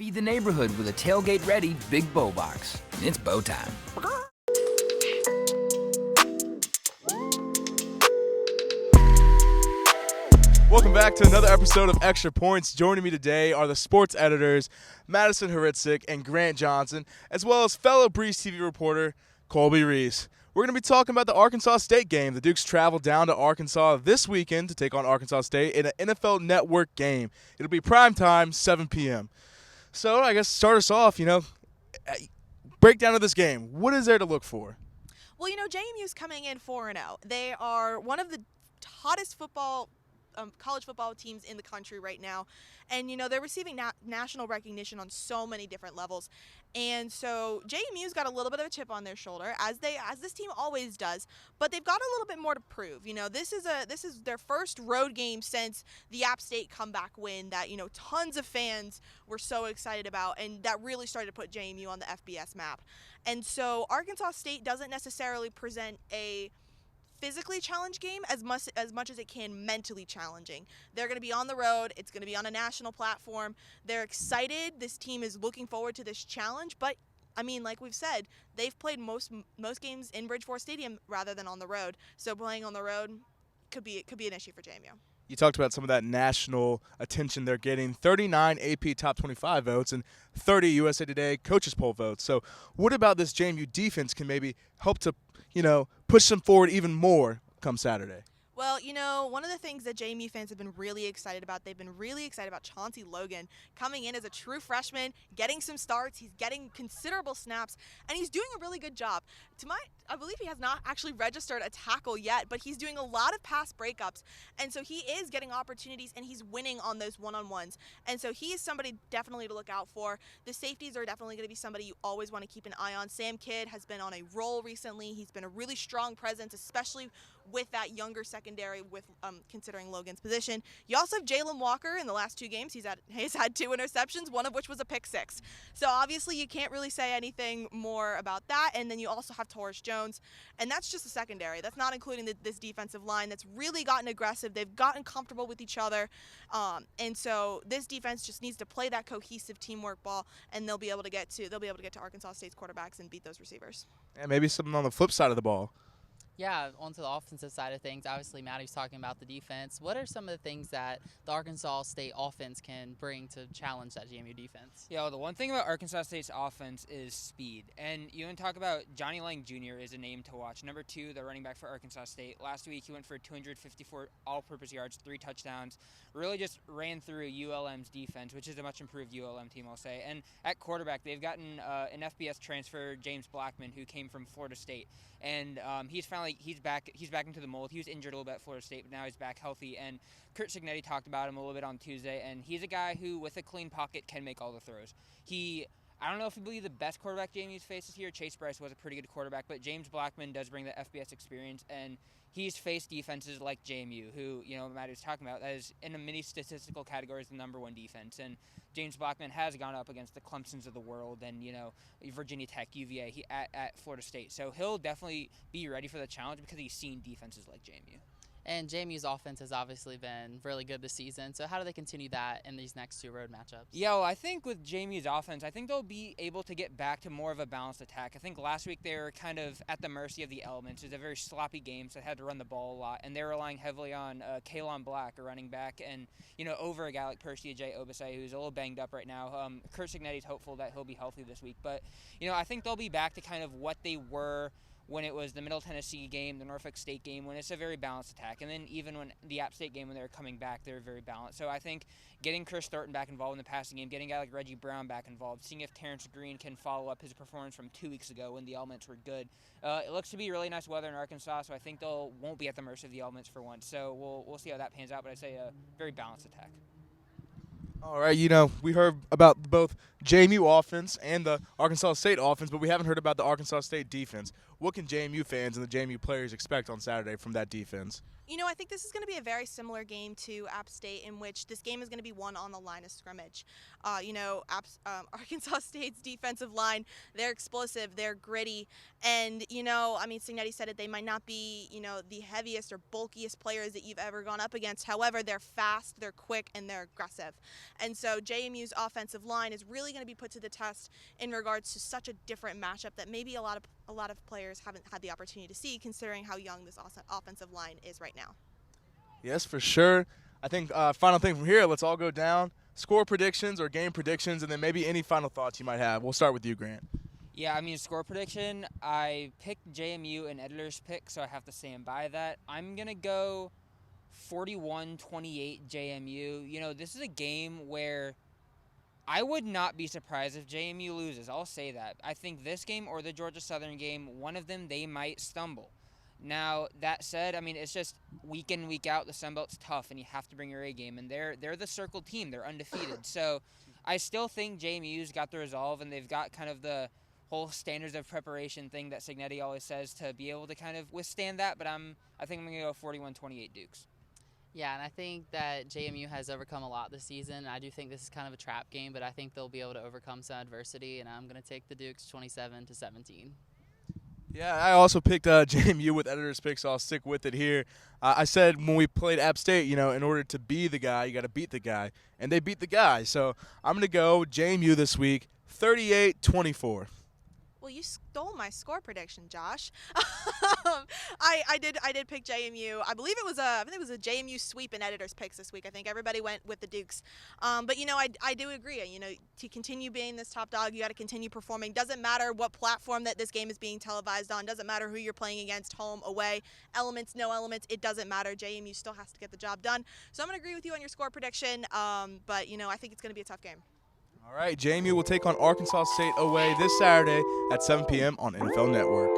Feed the neighborhood with a tailgate-ready Big Bow Box. It's bow time. Welcome back to another episode of Extra Points. Joining me today are the sports editors, Madison Hricik and Grant Johnson, as well as fellow Breeze TV reporter, Colby Reece. We're going to be talking about the Arkansas State game. The Dukes travel down to Arkansas this weekend to take on Arkansas State in an NFL Network game. It'll be prime time, 7 p.m. So I guess start us off, breakdown of this game. What is there to look for? Well, JMU's coming in 4-0. They are one of the hottest college football teams in the country right now. And, they're receiving national recognition on so many different levels. And so JMU's got a little bit of a chip on their shoulder, as this team always does. But they've got a little bit more to prove. This is their first road game since the App State comeback win that, tons of fans were so excited about. And that really started to put JMU on the FBS map. And so Arkansas State doesn't necessarily present a physically challenged game as much as it can mentally challenging. They're going to be on the road. It's going to be on a national platform. They're excited. This team is looking forward to this challenge. But, like we've said, they've played most games in Bridgeport Stadium rather than on the road. So playing on the road could be an issue for JMU. You talked about some of that national attention they're getting, 39 AP Top 25 votes and 30 USA Today Coaches Poll votes. So what about this JMU defense can maybe help to, push them forward even more come Saturday? Well, one of the things that JMU fans have been really excited about, they've been really excited about Chauncey Logan coming in as a true freshman, getting some starts. He's getting considerable snaps, and he's doing a really good job. I believe he has not actually registered a tackle yet, but he's doing a lot of pass breakups, and so he is getting opportunities, and he's winning on those one-on-ones. And so he is somebody definitely to look out for. The safeties are definitely going to be somebody you always want to keep an eye on. Sam Kidd has been on a roll recently. He's been a really strong presence, especially with that younger secondary with considering Logan's position. You also have Jalen Walker in the last two games. He's had 2 interceptions, one of which was a pick 6. So obviously you can't really say anything more about that. And then you also have Taurus Jones, and that's just a secondary. That's not including this defensive line that's really gotten aggressive. They've gotten comfortable with each other. And so this defense just needs to play that cohesive teamwork ball, and they'll be able to get to Arkansas State's quarterbacks and beat those receivers. And maybe something on the flip side of the ball. Yeah, onto the offensive side of things. Obviously, Maddie's talking about the defense. What are some of the things that the Arkansas State offense can bring to challenge that JMU defense? Yeah, well, the one thing about Arkansas State's offense is speed. And you want to talk about Johnny Lang Jr. is a name to watch. Number 2, the running back for Arkansas State. Last week, he went for 254 all-purpose yards, 3 touchdowns. Really just ran through ULM's defense, which is a much improved ULM team, I'll say. And at quarterback, they've gotten an FBS transfer, James Blackman, who came from Florida State. And he's back into the mold. He was injured a little bit at Florida State, but now he's back healthy. And Hricik talked about him a little bit on Tuesday, and he's a guy who, with a clean pocket, can make all the throws. I don't know if he'll be the best quarterback JMU's faced this year. Chase Bryce was a pretty good quarterback, but James Blackman does bring the FBS experience, and he's faced defenses like JMU, who, Matt was talking about, that is in a many statistical categories the number 1 defense. And James Blackman has gone up against the Clemsons of the world and, Virginia Tech, UVA, at Florida State. So he'll definitely be ready for the challenge because he's seen defenses like JMU. And JMU's offense has obviously been really good this season. So how do they continue that in these next 2 road matchups? Yeah, well, I think with JMU's offense, I think they'll be able to get back to more of a balanced attack. I think last week they were kind of at the mercy of the elements. It was a very sloppy game, so they had to run the ball a lot. And they were relying heavily on Kalon Black, a running back, and, over a guy like Percy J. Obasai, who's a little banged up right now. Hricik hopeful that he'll be healthy this week. But, I think they'll be back to kind of what they were when it was the Middle Tennessee game, the Norfolk State game, when it's a very balanced attack. And then even when the App State game, when they were coming back, they were very balanced. So I think getting Chris Thornton back involved in the passing game, getting a guy like Reggie Brown back involved, seeing if Terrence Green can follow up his performance from 2 weeks ago when the elements were good. It looks to be really nice weather in Arkansas, so I think won't be at the mercy of the elements for once. So we'll see how that pans out, but I'd say a very balanced attack. All right, we heard about both JMU offense and the Arkansas State offense, but we haven't heard about the Arkansas State defense. What can JMU fans and the JMU players expect on Saturday from that defense? I think this is going to be a very similar game to App State, in which this game is going to be won on the line of scrimmage. Arkansas State's defensive line, they're explosive, they're gritty, and, Signetti said it, they might not be, the heaviest or bulkiest players that you've ever gone up against. However, they're fast, they're quick, and they're aggressive. And so JMU's offensive line is really going to be put to the test in regards to such a different matchup that maybe a lot of players haven't had the opportunity to see, considering how young this offensive line is right now. Yes, for sure. I think final thing from here, let's all go down, score predictions or game predictions, and then maybe any final thoughts you might have. We'll start with you, Grant. Yeah, score prediction, I picked JMU in editor's pick, so I have to stand by that. I'm going to go 41-28 JMU. This is a game where I would not be surprised if JMU loses. I'll say that. I think this game or the Georgia Southern game, one of them, they might stumble. Now, that said, it's just week in, week out, the Sun Belt's tough, and you have to bring your A game. And they're the circle team. They're undefeated. So I still think JMU's got the resolve, and they've got kind of the whole standards of preparation thing that Signetti always says to be able to kind of withstand that. But I think I'm going to go 41-28 Dukes. Yeah, and I think that JMU has overcome a lot this season. I do think this is kind of a trap game, but I think they'll be able to overcome some adversity, and I'm going to take the Dukes 27-17. Yeah, I also picked JMU with editor's pick, so I'll stick with it here. I said when we played App State, in order to be the guy, you got to beat the guy, and they beat the guy. So I'm going to go JMU this week, 38-24. Well, you stole my score prediction, Josh. I did pick JMU. I believe it was a JMU sweep in editors picks this week. I think everybody went with the Dukes. But I do agree. To continue being this top dog, you got to continue performing. Doesn't matter what platform that this game is being televised on. Doesn't matter who you're playing against, home, away, elements, no elements. It doesn't matter. JMU still has to get the job done. So I'm going to agree with you on your score prediction. But I think it's going to be a tough game. All right, JMU will take on Arkansas State away this Saturday at 7 p.m. on NFL Network.